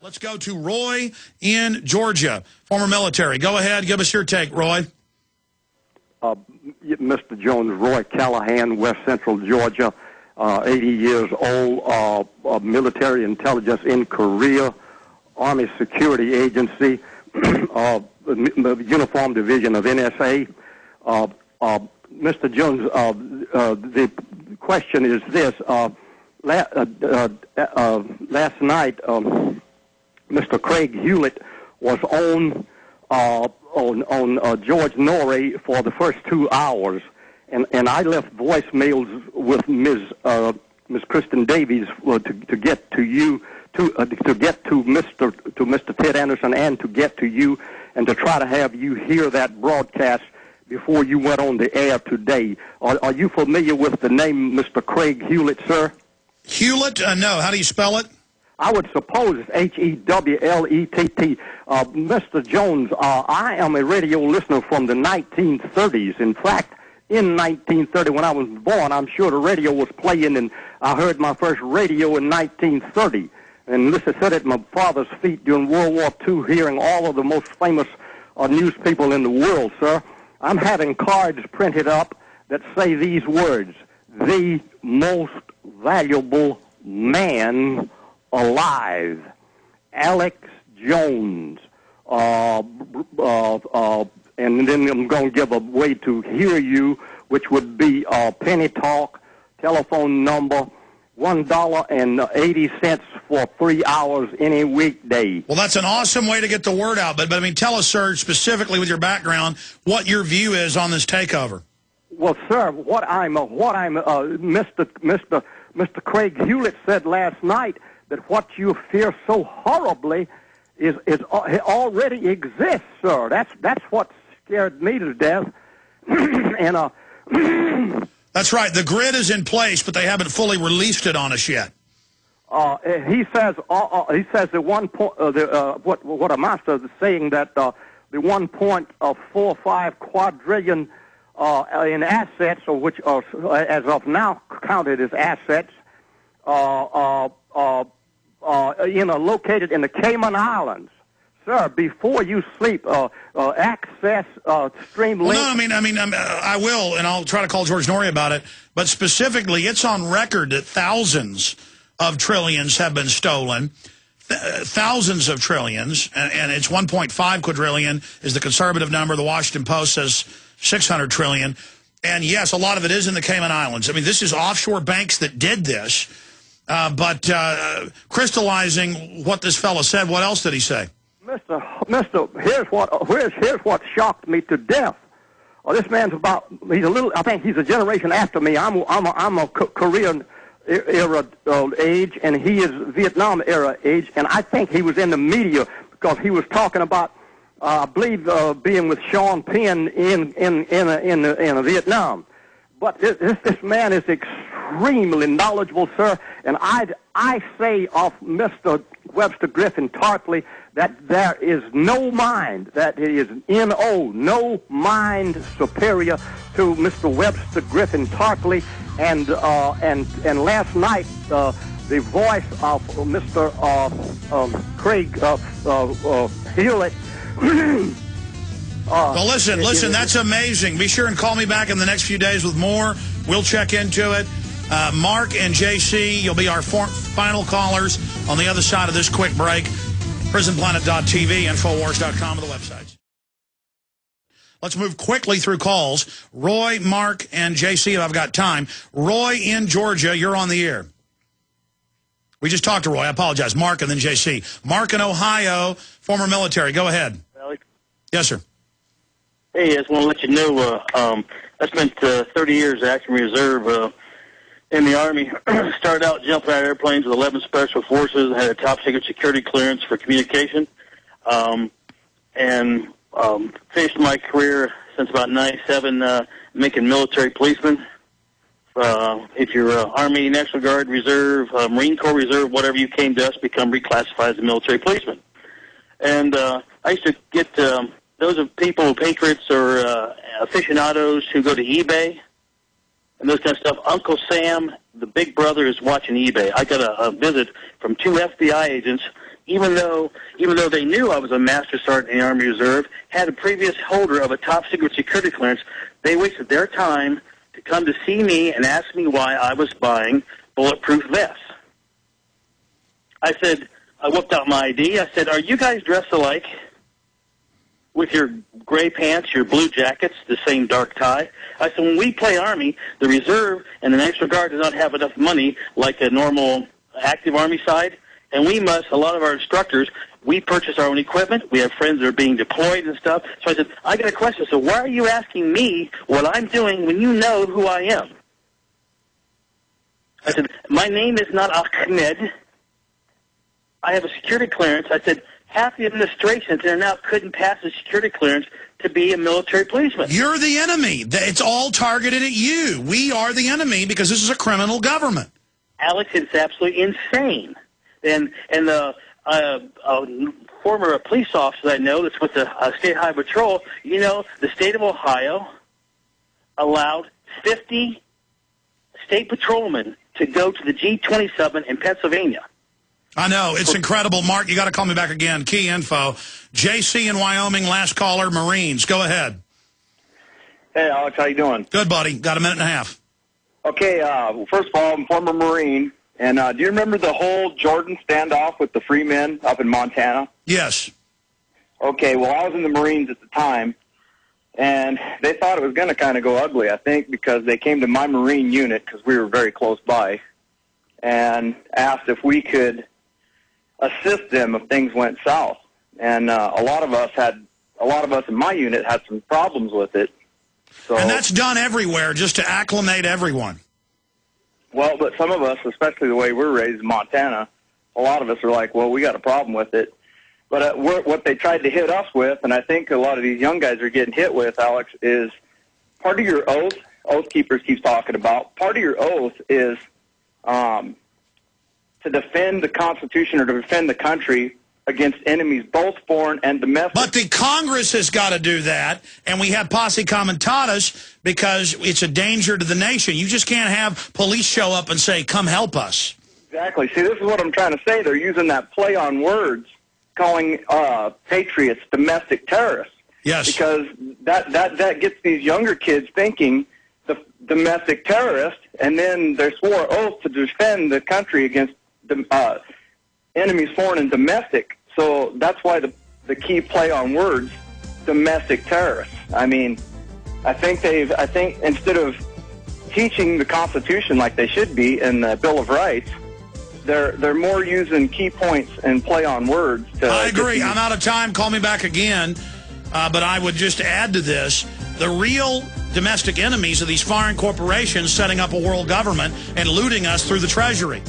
Let's go to Roy in Georgia, former military. Go ahead. Give us your take, Roy. Mr. Jones, Roy Callahan, West Central Georgia, 80 years old, military intelligence in Korea, Army Security Agency, Uniform Division of NSA. Mr. Jones, the question is this. Last night, Mr. Craig Hewlett was on George Norrie for the first 2 hours, and I left voicemails with Ms. Kristen Davies to get to you, to get to Mr. Ted Anderson, and to get to you, and to try to have you hear that broadcast before you went on the air today. Are you familiar with the name Mr. Craig Hewlett, sir? Hewlett? No. How do you spell it? I would suppose it's Hewlett. Mr. Jones, I am a radio listener from the 1930s. In fact, in 1930, when I was born, I'm sure the radio was playing, and I heard my first radio in 1930. And listen, sat at my father's feet during World War II, hearing all of the most famous news people in the world, sir. I'm having cards printed up that say these words: the most valuable man alive, Alex Jones. And then I'm going to give a way to hear you, which would be Penny Talk, telephone number, $1.80 for 3 hours any weekday. Well, that's an awesome way to get the word out. But I mean, tell us, sir, specifically with your background, what your view is on this takeover. Well, sir, Mr. Craig Hewlett said last night that what you fear so horribly is already exists, sir. That's what scared me to death. And that's right. The grid is in place, but they haven't fully released it on us yet. He says the one point. What a master is saying that the 1.45 quadrillion in assets, or which are as of now counted as assets, located in the Cayman Islands. Sir, before you sleep, access stream link. Well, no, I will, and I'll try to call George Norrie about it. But specifically, it's on record that thousands of trillions have been stolen. Thousands of trillions, and it's 1.5 quadrillion is the conservative number. The Washington Post says 600 trillion. And yes, a lot of it is in the Cayman Islands. I mean, this is offshore banks that did this. But crystallizing what this fellow said, what else did he say? Mister, here's what shocked me to death. This man's I think he's a generation after me. I'm a Korean era age, and he is Vietnam era age, and I think he was in the media because he was talking about, I believe, being with Sean Penn in Vietnam. But this man is extremely knowledgeable, sir, and I say of Mr. Webster Griffin Tarpley that there is no mind, that it is no mind superior to Mr. Webster Griffin Tarpley, and last night the voice of Mr. Craig Hewlett. Well, listen, that's amazing. Be sure and call me back in the next few days with more. We'll check into it. Mark and JC, you'll be our final callers on the other side of this quick break. PrisonPlanet.tv, Infowars.com are the websites. Let's move quickly through calls. Roy, Mark, and JC, if I've got time. Roy in Georgia, you're on the air. We just talked to Roy. I apologize. Mark and then JC. Mark in Ohio, former military. Go ahead. Alex? Yes, sir. Hey, I just want to let you know, I spent 30 years active reserve in the Army. Started out jumping out of airplanes with 11 Special Forces. Had a top-secret security clearance for communication. And finished my career since about 97 making military policemen. If you're Army, National Guard, Reserve, Marine Corps Reserve, whatever you came to us, become reclassified as a military policeman. And I used to get those are people, patriots or aficionados who go to eBay and those kind of stuff. Uncle Sam, the big brother, is watching eBay. I got a visit from 2 FBI agents even though they knew I was a Master Sergeant in the Army Reserve, had a previous holder of a top secret security clearance, they wasted their time to come to see me and ask me why I was buying bulletproof vests. I whipped out my ID. I said, "Are you guys dressed alike? With your gray pants, your blue jackets, the same dark tie?" I said, "When we play Army, the Reserve and the National Guard does not have enough money like a normal active Army side, and a lot of our instructors, we purchase our own equipment. We have friends that are being deployed and stuff." So I said, "I got a question. So why are you asking me what I'm doing when you know who I am?" I said, "My name is not Ahmed. I have a security clearance." I said, "Half the administrations there now couldn't pass a security clearance to be a military policeman." You're the enemy. It's all targeted at you. We are the enemy because this is a criminal government. Alex, it's absolutely insane. And the former police officer that I know that's with the State Highway Patrol, the state of Ohio allowed 50 state patrolmen to go to the G27 in Pennsylvania. I know. It's incredible. Mark, you got to call me back again. Key info. JC in Wyoming, last caller, Marines. Go ahead. Hey, Alex, how you doing? Good, buddy. Got a minute and a half. Okay, first of all, I'm a former Marine. And do you remember the whole Jordan standoff with the free men up in Montana? Yes. Okay, well, I was in the Marines at the time, and they thought it was going to kind of go ugly, I think, because they came to my Marine unit, because we were very close by, and asked if we could assist them if things went south. And a lot of us in my unit had some problems with it. So, and that's done everywhere, just to acclimate everyone. Well, but some of us, especially the way we're raised in Montana, a lot of us are like, well, we got a problem with it. But what they tried to hit us with, and I think a lot of these young guys are getting hit with, Alex, is part of your oath. Oath Keepers keeps talking about. Part of your oath is to defend the Constitution or to defend the country against enemies, both foreign and domestic. But the Congress has got to do that, and we have posse comitatus because it's a danger to the nation. You just can't have police show up and say, "Come help us." Exactly. See, this is what I'm trying to say. They're using that play on words, calling patriots domestic terrorists. Yes. Because that gets these younger kids thinking the domestic terrorist, and then they swore oath to defend the country against the enemies, foreign and domestic. So that's why the key play on words, domestic terrorists. I mean, I think instead of teaching the Constitution like they should be in the Bill of Rights, they're more using key points and play on words. I agree. I'm out of time. Call me back again. But I would just add to this, the real domestic enemies are these foreign corporations setting up a world government and looting us through the Treasury.